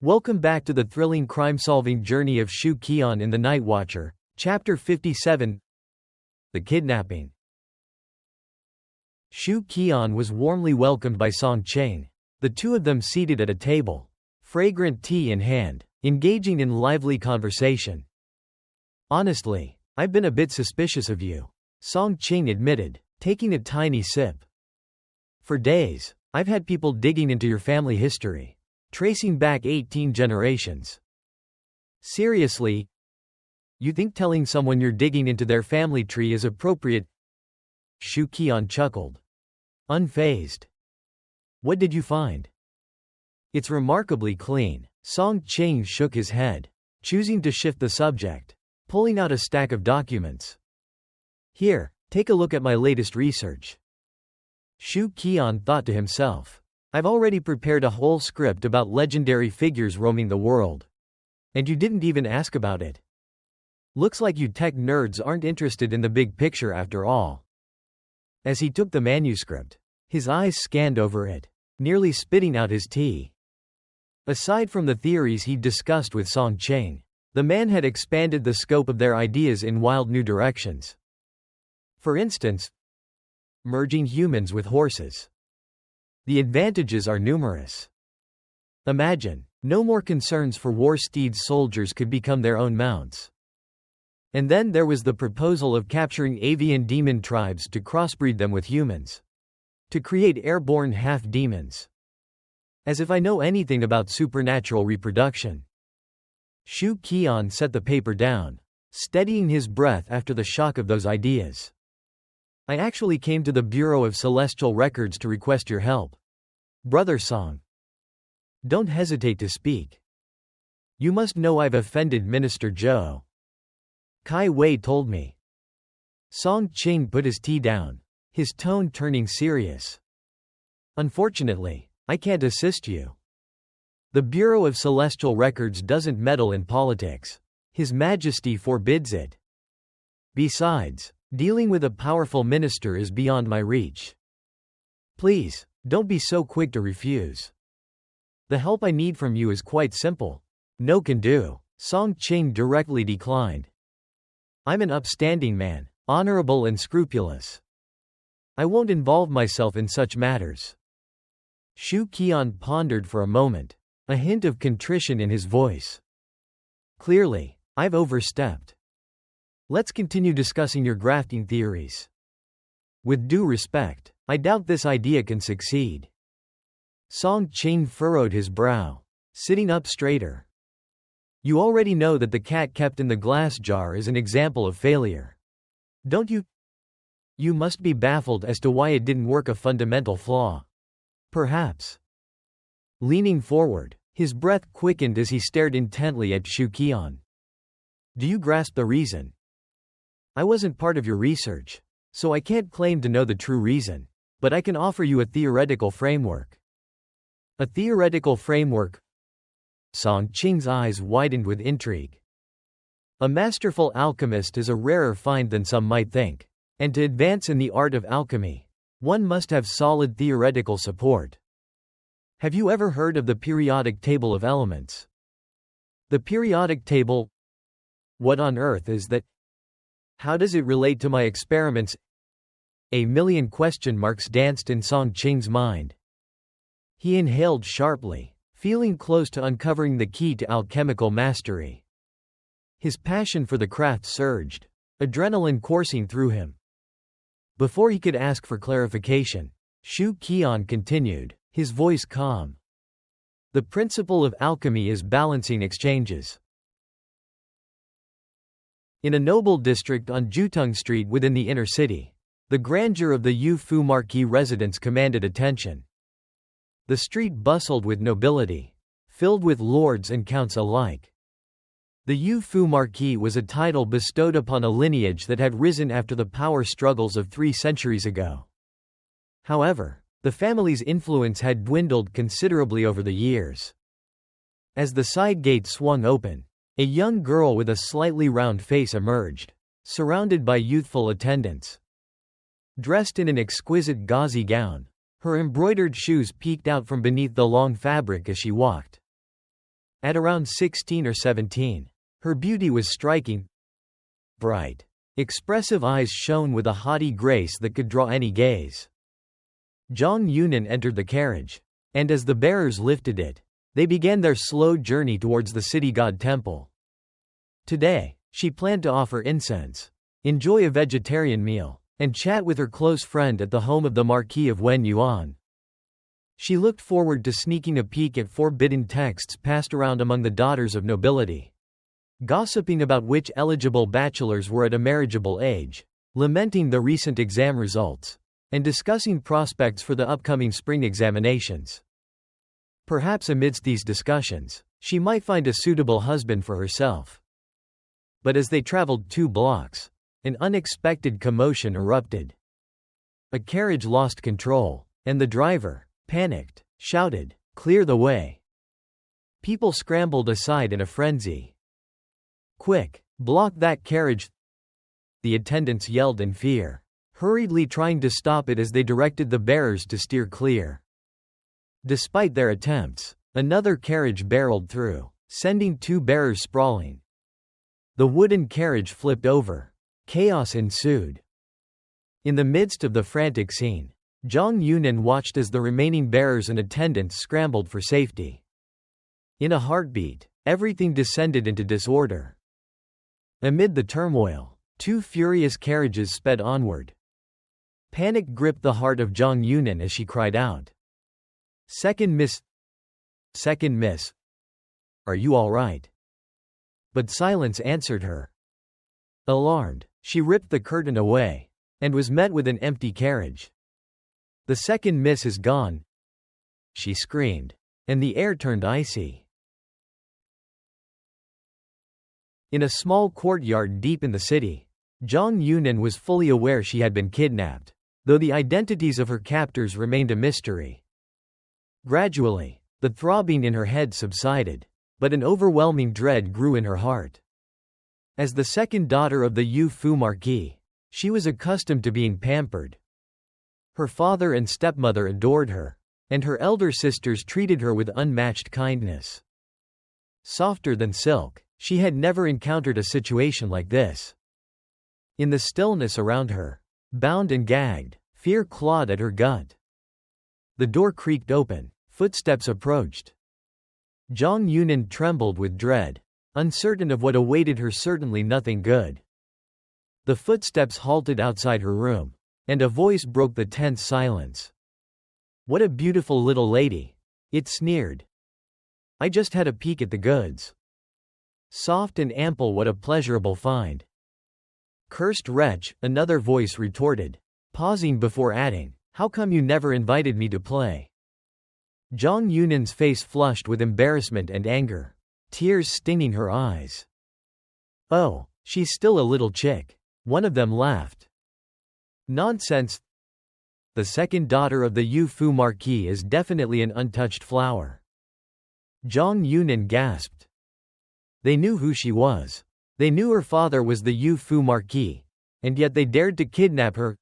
Welcome back to the thrilling crime-solving journey of Xu Qi'an in the Nightwatcher, Chapter 57, The Kidnapping. Xu Qi'an was warmly welcomed by Song Cheng, the two of them seated at a table, fragrant tea in hand, engaging in lively conversation. "Honestly, I've been a bit suspicious of you," Song Cheng admitted, taking a tiny sip. "For days, I've had people digging into your family history, tracing back 18 generations. Seriously? You think telling someone you're digging into their family tree is appropriate?" Xu Qi'an chuckled, unfazed. "What did you find?" "It's remarkably clean." Song Cheng shook his head, choosing to shift the subject, pulling out a stack of documents. "Here, take a look at my latest research." Xu Qi'an thought to himself, "I've already prepared a whole script about legendary figures roaming the world. And you didn't even ask about it. Looks like you tech nerds aren't interested in the big picture after all." As he took the manuscript, his eyes scanned over it, nearly spitting out his tea. Aside from the theories he'd discussed with Song Cheng, the man had expanded the scope of their ideas in wild new directions. For instance, merging humans with horses. The advantages are numerous. Imagine, no more concerns for war steeds. Soldiers could become their own mounts. And then there was the proposal of capturing avian demon tribes to crossbreed them with humans. To create airborne half-demons. As if I know anything about supernatural reproduction. Xu Qi'an set the paper down, steadying his breath after the shock of those ideas. "I actually came to the Bureau of Celestial Records to request your help. Brother Song. Don't hesitate to speak. You must know I've offended Minister Zhou. Kai Wei told me." Song Cheng put his tea down, his tone turning serious. "Unfortunately, I can't assist you. The Bureau of Celestial Records doesn't meddle in politics. His Majesty forbids it. Besides, dealing with a powerful minister is beyond my reach. Please, don't be so quick to refuse. The help I need from you is quite simple." "No can do," Song Cheng directly declined. "I'm an upstanding man, honorable and scrupulous. I won't involve myself in such matters." Xu Qi'an pondered for a moment, a hint of contrition in his voice. "Clearly, I've overstepped. Let's continue discussing your grafting theories. With due respect, I doubt this idea can succeed." Song Cheng furrowed his brow, sitting up straighter. "You already know that the cat kept in the glass jar is an example of failure. Don't you? You must be baffled as to why it didn't work. A fundamental flaw. Perhaps." Leaning forward, his breath quickened as he stared intently at Xu Qi'an. "Do you grasp the reason? I wasn't part of your research, so I can't claim to know the true reason, but I can offer you a theoretical framework." "A theoretical framework?" Song Cheng's eyes widened with intrigue. "A masterful alchemist is a rarer find than some might think, and to advance in the art of alchemy, one must have solid theoretical support. Have you ever heard of the periodic table of elements?" "The periodic table? What on earth is that? How does it relate to my experiments?" A million question marks danced in Song Cheng's mind. He inhaled sharply, feeling close to uncovering the key to alchemical mastery. His passion for the craft surged, adrenaline coursing through him. Before he could ask for clarification, Xu Qi'an continued, his voice calm. "The principle of alchemy is balancing exchanges." In a noble district on Jutung Street within the inner city, the grandeur of the Yu Fu Marquis residence commanded attention. The street bustled with nobility, filled with lords and counts alike. The Yu Fu Marquis was a title bestowed upon a lineage that had risen after the power struggles of 3 centuries ago. However, the family's influence had dwindled considerably over the years. As the side gate swung open, a young girl with a slightly round face emerged, surrounded by youthful attendants. Dressed in an exquisite gauzy gown, her embroidered shoes peeked out from beneath the long fabric as she walked. At around 16 or 17, her beauty was striking. Bright, expressive eyes shone with a haughty grace that could draw any gaze. Zhang Yunan entered the carriage, and as the bearers lifted it, they began their slow journey towards the city god temple. Today, she planned to offer incense, enjoy a vegetarian meal, and chat with her close friend at the home of the Marquis of Wen Yuan. She looked forward to sneaking a peek at forbidden texts passed around among the daughters of nobility, gossiping about which eligible bachelors were at a marriageable age, lamenting the recent exam results, and discussing prospects for the upcoming spring examinations. Perhaps amidst these discussions, she might find a suitable husband for herself. But as they traveled 2 blocks, an unexpected commotion erupted. A carriage lost control, and the driver, panicked, shouted, "Clear the way!" People scrambled aside in a frenzy. "Quick, block that carriage!" The attendants yelled in fear, hurriedly trying to stop it as they directed the bearers to steer clear. Despite their attempts, another carriage barreled through, sending 2 bearers sprawling. The wooden carriage flipped over. Chaos ensued. In the midst of the frantic scene, Zhang Yunan watched as the remaining bearers and attendants scrambled for safety. In a heartbeat, everything descended into disorder. Amid the turmoil, 2 furious carriages sped onward. Panic gripped the heart of Zhang Yunan as she cried out, "Second miss! Second miss! Are you all right?" But silence answered her. Alarmed, she ripped the curtain away, and was met with an empty carriage. "The second miss is gone!" she screamed, and the air turned icy. In a small courtyard deep in the city, Zhang Yunan was fully aware she had been kidnapped, though the identities of her captors remained a mystery. Gradually, the throbbing in her head subsided, but an overwhelming dread grew in her heart. As the second daughter of the Yu Fu Marquis, she was accustomed to being pampered. Her father and stepmother adored her, and her elder sisters treated her with unmatched kindness. Softer than silk, she had never encountered a situation like this. In the stillness around her, bound and gagged, fear clawed at her gut. The door creaked open, footsteps approached. Zhang Yunan trembled with dread, uncertain of what awaited her, certainly nothing good. The footsteps halted outside her room, and a voice broke the tense silence. "What a beautiful little lady," it sneered. "I just had a peek at the goods. Soft and ample, what a pleasurable find." "Cursed wretch," another voice retorted, pausing before adding, "How come you never invited me to play?" Zhang Yunan's face flushed with embarrassment and anger, tears stinging her eyes. "Oh, she's still a little chick," one of them laughed. "Nonsense. The second daughter of the Yu Fu Marquis is definitely an untouched flower." Zhang Yunan gasped. They knew who she was. They knew her father was the Yu Fu Marquis, and yet they dared to kidnap her.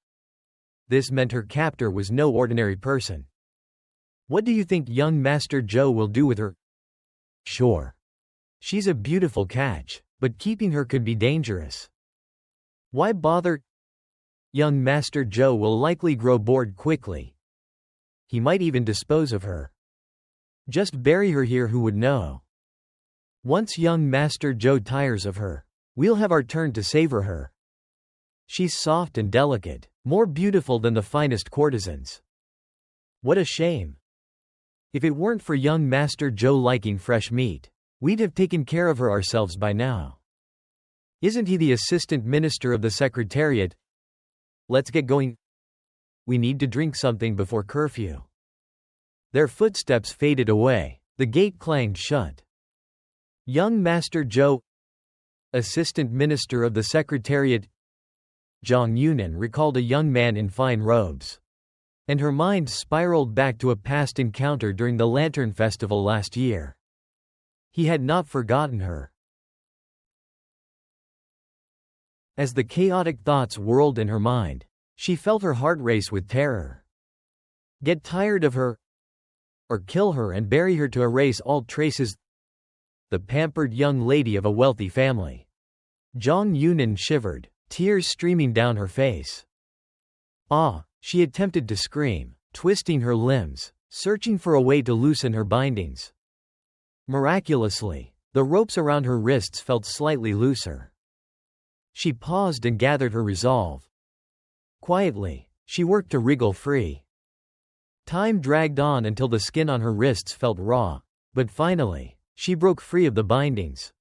This meant her captor was no ordinary person. "What do you think young Master Zhou will do with her?" "Sure. She's a beautiful catch, but keeping her could be dangerous." "Why bother? Young Master Zhou will likely grow bored quickly. He might even dispose of her. Just bury her here, who would know? Once young Master Zhou tires of her, we'll have our turn to savor her. She's soft and delicate, more beautiful than the finest courtesans. What a shame. If it weren't for young Master Zhou liking fresh meat, we'd have taken care of her ourselves by now. Isn't he the assistant minister of the Secretariat? Let's get going. We need to drink something before curfew." Their footsteps faded away, the gate clanged shut. Young Master Zhou, assistant minister of the Secretariat. Zhang Yunan recalled a young man in fine robes, and her mind spiraled back to a past encounter during the Lantern Festival last year. He had not forgotten her. As the chaotic thoughts whirled in her mind, she felt her heart race with terror. Get tired of her, or kill her and bury her to erase all traces. the pampered young lady of a wealthy family. Zhang Yunan shivered, tears streaming down her face. Ah! She attempted to scream, twisting her limbs, searching for a way to loosen her bindings. Miraculously, the ropes around her wrists felt slightly looser. She paused and gathered her resolve. Quietly, she worked to wriggle free. Time dragged on until the skin on her wrists felt raw, but finally, she broke free of the bindings.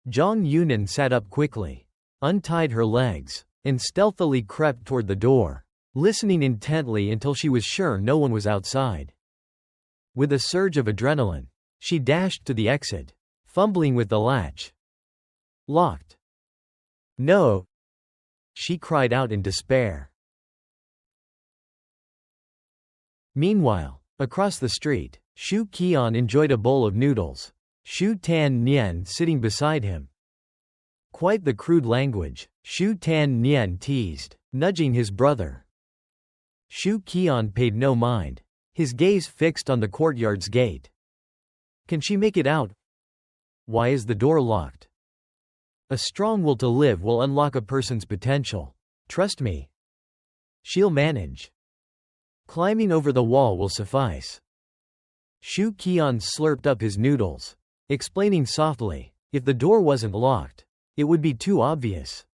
Zhang Yunan sat up quickly, untied her legs, and stealthily crept toward the door, listening intently until she was sure no one was outside. With a surge of adrenaline, she dashed to the exit, fumbling with the latch. Locked. No! She cried out in despair. Meanwhile, across the street, Xu Qi'an enjoyed a bowl of noodles, Xu Tan Nian sitting beside him. Quite the crude language, Xu Tan Nian teased, nudging his brother. Xu Qi'an paid no mind, his gaze fixed on the courtyard's gate. Can she make it out? Why is the door locked? A strong will to live will unlock a person's potential. Trust me. She'll manage. Climbing over the wall will suffice. Xu Qi'an slurped up his noodles, explaining softly, if the door wasn't locked, it would be too obvious.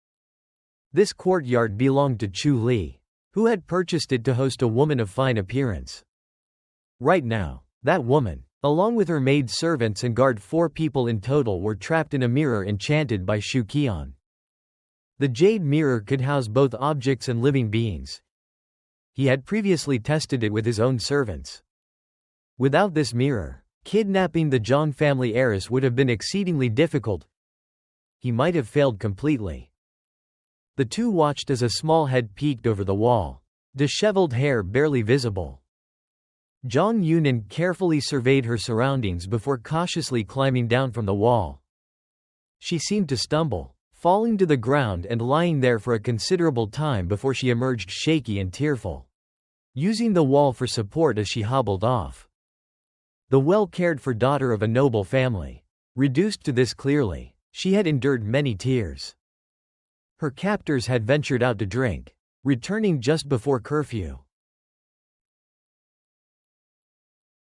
This courtyard belonged to Chu Li, who had purchased it to host a woman of fine appearance. Right now, that woman, along with her maid servants and guard 4 people in total, were trapped in a mirror enchanted by Xu Qi'an. The jade mirror could house both objects and living beings. He had previously tested it with his own servants. Without this mirror, kidnapping the Zhang family heiress would have been exceedingly difficult. He might have failed completely. The two watched as a small head peeked over the wall, disheveled hair barely visible. Zhang Yunan carefully surveyed her surroundings before cautiously climbing down from the wall. She seemed to stumble, falling to the ground and lying there for a considerable time before she emerged shaky and tearful, using the wall for support as she hobbled off. The well-cared-for daughter of a noble family. Reduced to this clearly, she had endured many tears. Her captors had ventured out to drink, returning just before curfew.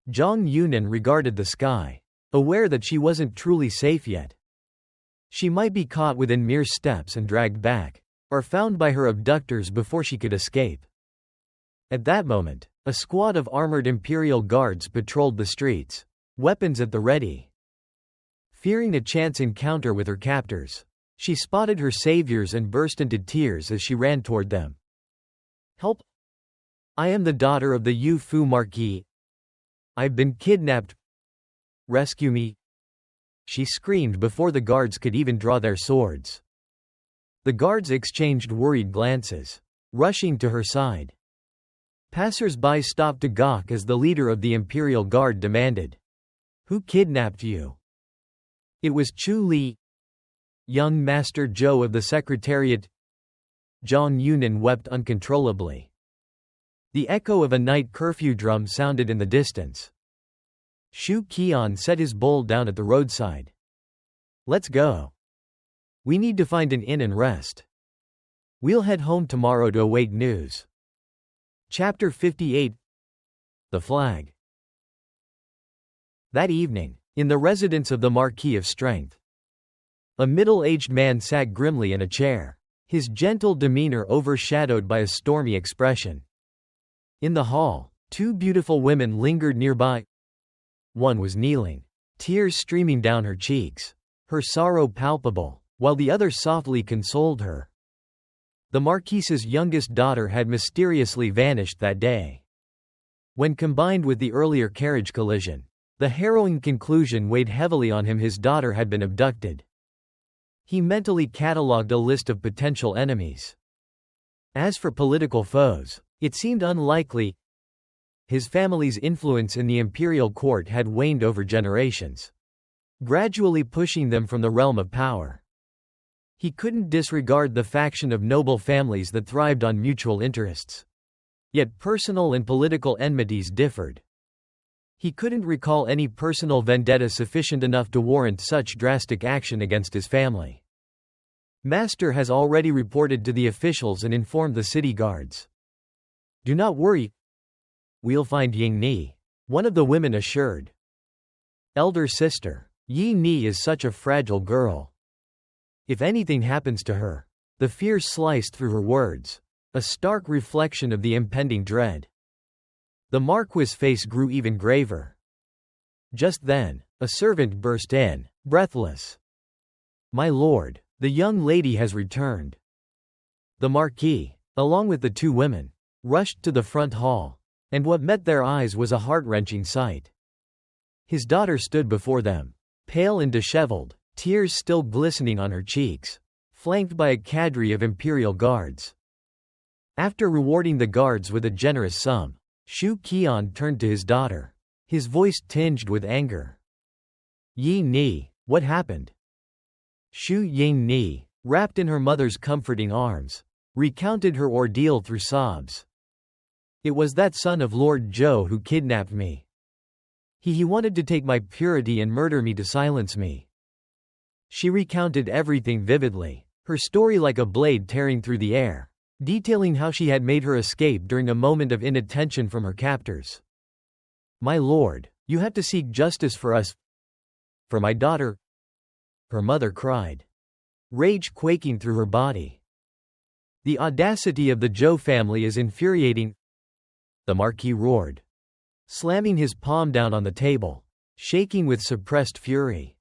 Zhang Yunan regarded the sky, aware that she wasn't truly safe yet. She might be caught within mere steps and dragged back, or found by her abductors before she could escape. At that moment, a squad of armored imperial guards patrolled the streets, weapons at the ready. Fearing a chance encounter with her captors, she spotted her saviors and burst into tears as she ran toward them. Help! I am the daughter of the Yu Fu Marquis. I've been kidnapped. Rescue me! She screamed before the guards could even draw their swords. The guards exchanged worried glances, rushing to her side. Passers-by stopped to gawk as the leader of the Imperial Guard demanded, "Who kidnapped you?" It was Chu Li, young Master Zhou of the Secretariat. Zhang Yunan wept uncontrollably. The echo of a night curfew drum sounded in the distance. Xu Qi'an set his bowl down at the roadside. Let's go. We need to find an inn and rest. We'll head home tomorrow to await news. Chapter 58. The Flag. That evening, in the residence of the Marquis of Strength, a middle-aged man sat grimly in a chair, his gentle demeanor overshadowed by a stormy expression. In the hall, 2 beautiful women lingered nearby. One was kneeling, tears streaming down her cheeks, her sorrow palpable, while the other softly consoled her. The Marquise's youngest daughter had mysteriously vanished that day. When combined with the earlier carriage collision, the harrowing conclusion weighed heavily on him: his daughter had been abducted. He mentally catalogued a list of potential enemies. As for political foes, it seemed unlikely. His family's influence in the imperial court had waned over generations, gradually pushing them from the realm of power. He couldn't disregard the faction of noble families that thrived on mutual interests. Yet personal and political enmities differed. He couldn't recall any personal vendetta sufficient enough to warrant such drastic action against his family. Master has already reported to the officials and informed the city guards. Do not worry. We'll find Ying Ni, one of the women assured. Elder sister, Yi Ni is such a fragile girl. If anything happens to her, the fear sliced through her words, a stark reflection of the impending dread. The Marquis' face grew even graver. Just then, a servant burst in, breathless. My lord, the young lady has returned. The Marquis, along with the two women, rushed to the front hall, and what met their eyes was a heart-wrenching sight. His daughter stood before them, pale and disheveled, tears still glistening on her cheeks, flanked by a cadre of imperial guards. After rewarding the guards with a generous sum, Xu Qi'an turned to his daughter, his voice tinged with anger. Yi Ni, what happened? Xu Ying Ni, wrapped in her mother's comforting arms, recounted her ordeal through sobs. It was that son of Lord Zhou who kidnapped me. He wanted to take my purity and murder me to silence me. She recounted everything vividly, her story like a blade tearing through the air, detailing how she had made her escape during a moment of inattention from her captors. My lord, you have to seek justice for us. For my daughter, her mother cried, rage quaking through her body. The audacity of the Zhou family is infuriating, the Marquis roared, slamming his palm down on the table, shaking with suppressed fury.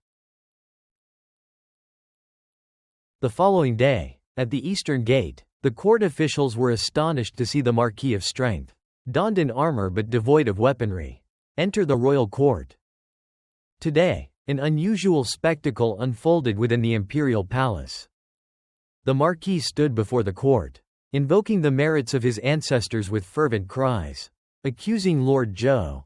The following day, at the eastern gate, the court officials were astonished to see the Marquis of Strength, donned in armor but devoid of weaponry, enter the royal court. Today, an unusual spectacle unfolded within the imperial palace. The Marquis stood before the court, invoking the merits of his ancestors with fervent cries, accusing Lord Zhou.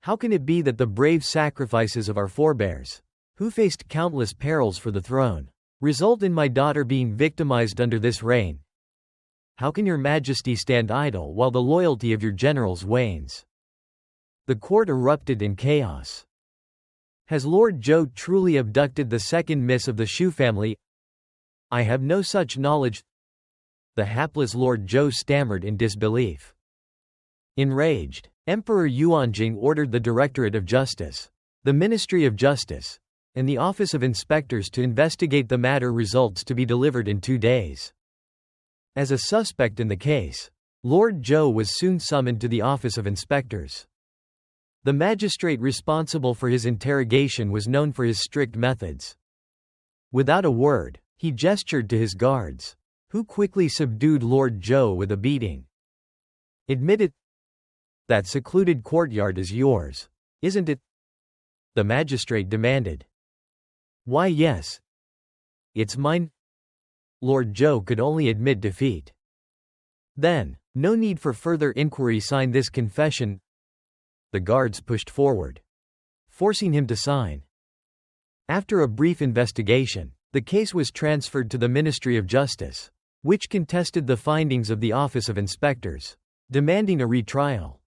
How can it be that the brave sacrifices of our forebears, who faced countless perils for the throne, result in my daughter being victimized under this reign? How can your majesty stand idle while the loyalty of your generals wanes? The court erupted in chaos. Has Lord Zhou truly abducted the second miss of the Xu family? I have no such knowledge. The hapless Lord Zhou stammered in disbelief. Enraged, Emperor Yuanjing ordered the Directorate of Justice, the Ministry of Justice, and the Office of Inspectors to investigate the matter, results to be delivered in 2 days. As a suspect in the case, Lord Zhou was soon summoned to the Office of Inspectors. The magistrate responsible for his interrogation was known for his strict methods. Without a word, he gestured to his guards, who quickly subdued Lord Zhou with a beating. Admit it. That secluded courtyard is yours, isn't it? The magistrate demanded. Why, yes. It's mine. Lord Zhou could only admit defeat. Then, no need for further inquiry, sign this confession. The guards pushed forward, forcing him to sign. After a brief investigation, the case was transferred to the Ministry of Justice, which contested the findings of the Office of Inspectors, demanding a retrial.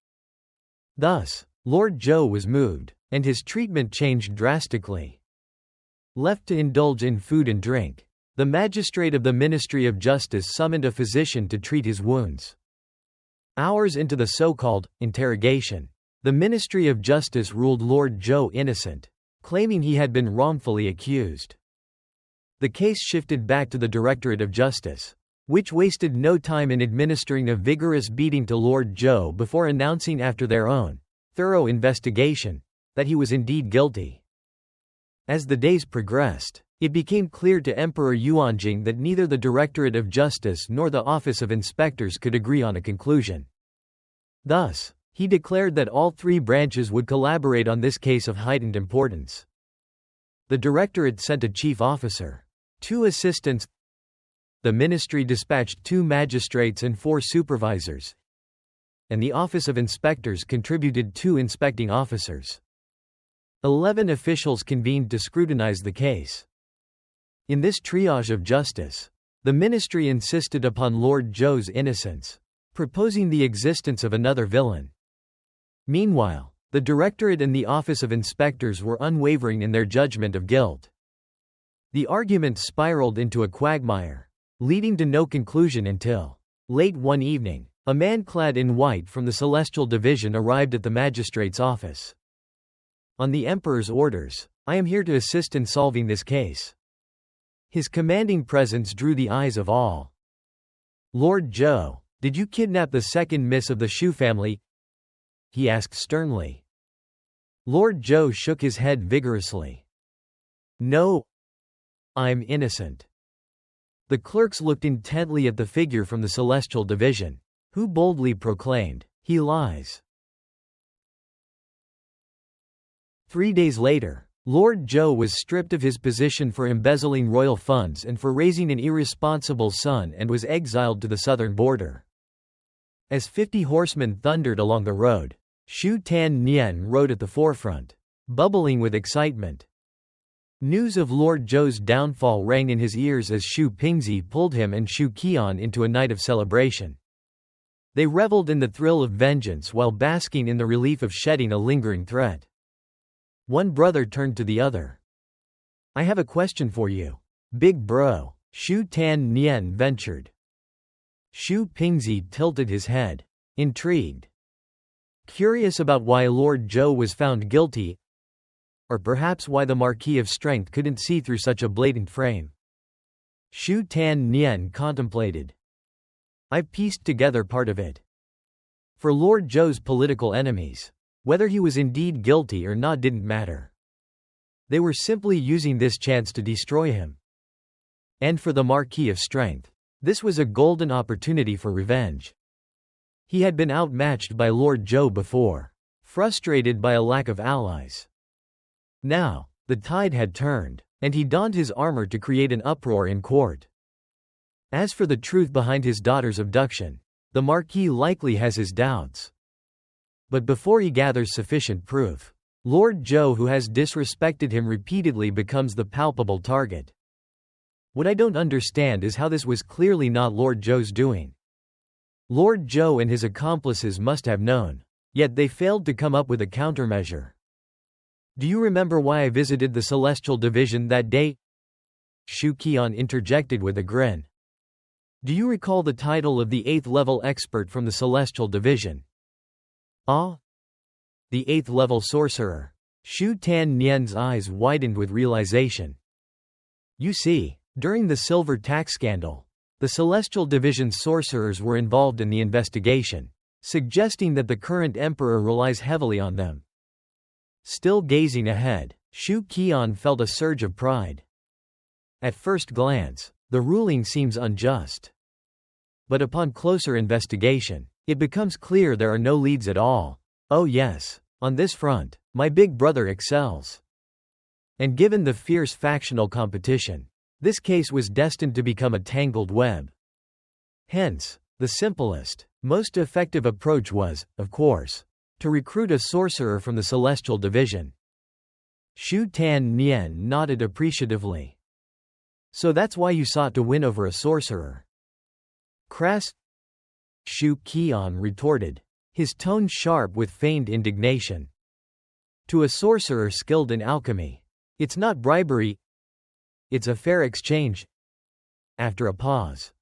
Thus, Lord Zhou was moved, and his treatment changed drastically. Left to indulge in food and drink, the magistrate of the Ministry of Justice summoned a physician to treat his wounds. Hours into the so-called interrogation, the Ministry of Justice ruled Lord Zhou innocent, claiming he had been wrongfully accused. The case shifted back to the Directorate of Justice, which wasted no time in administering a vigorous beating to Lord Zhou before announcing, after their own thorough investigation, that he was indeed guilty. As the days progressed, it became clear to Emperor Yuanjing that neither the Directorate of Justice nor the Office of Inspectors could agree on a conclusion. Thus, he declared that all 3 branches would collaborate on this case of heightened importance. The Directorate sent a chief officer, 2 assistants. The ministry dispatched 2 magistrates and 4 supervisors, and the Office of Inspectors contributed 2 inspecting officers. 11 officials convened to scrutinize the case. In this triage of justice, the ministry insisted upon Lord Zhou's innocence, proposing the existence of another villain. Meanwhile, The Directorate and the Office of Inspectors were unwavering in their judgment of guilt. The argument spiraled into a quagmire, leading to no conclusion until, late one evening, a man clad in white from the Celestial Division arrived at the magistrate's office. On the Emperor's orders, I am here to assist in solving this case. His commanding presence drew the eyes of all. Lord Zhou, did you kidnap the second miss of the Xu family? He asked sternly. Lord Zhou shook his head vigorously. No, I'm innocent. The clerks looked intently at the figure from the Celestial Division, who boldly proclaimed, he lies. 3 days later, Lord Zhou was stripped of his position for embezzling royal funds and for raising an irresponsible son and was exiled to the southern border. As 50 horsemen thundered along the road, Xu Qi'an rode at the forefront, bubbling with excitement. News of Lord Zhou's downfall rang in his ears as Xu Pingzi pulled him and Xu Qi'an into a night of celebration. They reveled in the thrill of vengeance while basking in the relief of shedding a lingering threat. One brother turned to the other. I have a question for you, big bro, Xu Qi'an ventured. Xu Pingzi tilted his head, intrigued. Curious about why Lord Zhou was found guilty, or perhaps why the Marquis of Strength couldn't see through such a blatant frame. Xu Qi'an contemplated. I've pieced together part of it. For Lord Zhou's political enemies, whether he was indeed guilty or not didn't matter. They were simply using this chance to destroy him. And for the Marquis of Strength, this was a golden opportunity for revenge. He had been outmatched by Lord Zhou before, frustrated by a lack of allies. Now, the tide had turned, and he donned his armor to create an uproar in court. As for the truth behind his daughter's abduction, the Marquis likely has his doubts. But before he gathers sufficient proof, Lord Zhou, who has disrespected him repeatedly, becomes the palpable target. What I don't understand is how this was clearly not Lord Zhou's doing. Lord Zhou and his accomplices must have known, yet they failed to come up with a countermeasure. Do you remember why I visited the Celestial Division that day? Xu Qi'an interjected with a grin. Do you recall the title of the 8th level expert from the Celestial Division? Ah? The 8th level sorcerer. Xu Qi'an's eyes widened with realization. You see, during the silver tax scandal, the Celestial Division's sorcerers were involved in the investigation, suggesting that the current emperor relies heavily on them. Still gazing ahead, Xu Qi'an felt a surge of pride. At first glance, the ruling seems unjust. But upon closer investigation, it becomes clear there are no leads at all. Oh yes, on this front, my big brother excels. And given the fierce factional competition, this case was destined to become a tangled web. Hence, the simplest, most effective approach was, of course, to recruit a sorcerer from the Celestial Division. Xu Qi'an nodded appreciatively. So that's why you sought to win over a sorcerer. Crass? Xu Qi'an retorted, his tone sharp with feigned indignation. To a sorcerer skilled in alchemy, it's not bribery, it's a fair exchange. After a pause,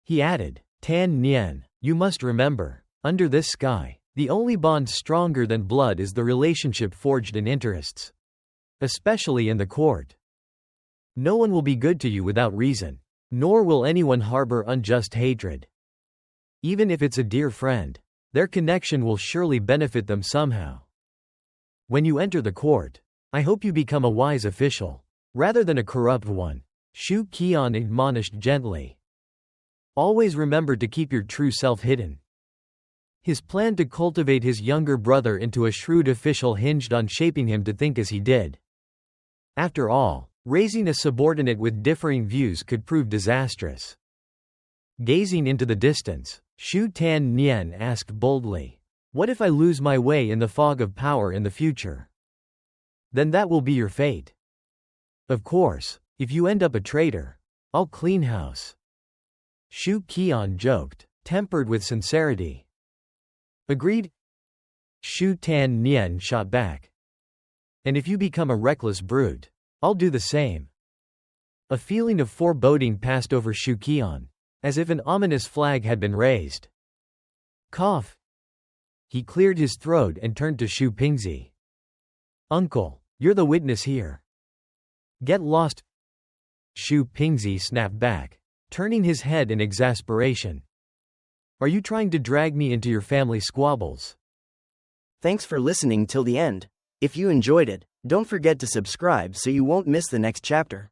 he added, Tan Nian, you must remember, under this sky, the only bond stronger than blood is the relationship forged in interests. Especially in the court. No one will be good to you without reason, nor will anyone harbor unjust hatred. Even if it's a dear friend, their connection will surely benefit them somehow. When you enter the court, I hope you become a wise official, rather than a corrupt one, Xu Qi'an admonished gently. Always remember to keep your true self hidden. His plan to cultivate his younger brother into a shrewd official hinged on shaping him to think as he did. After all, raising a subordinate with differing views could prove disastrous. Gazing into the distance, Xu Qi'an asked boldly, what if I lose my way in the fog of power in the future? Then that will be your fate. Of course, if you end up a traitor, I'll clean house. Xu Qi'an joked, tempered with sincerity. Agreed? Xu Qi'an shot back. And if you become a reckless brute, I'll do the same. A feeling of foreboding passed over Xu Qi'an, as if an ominous flag had been raised. Cough. He cleared his throat and turned to Xu Pingzi. Uncle, you're the witness here. Get lost. Xu Pingzi snapped back, turning his head in exasperation. Are you trying to drag me into your family squabbles? Thanks for listening till the end. If you enjoyed it, don't forget to subscribe so you won't miss the next chapter.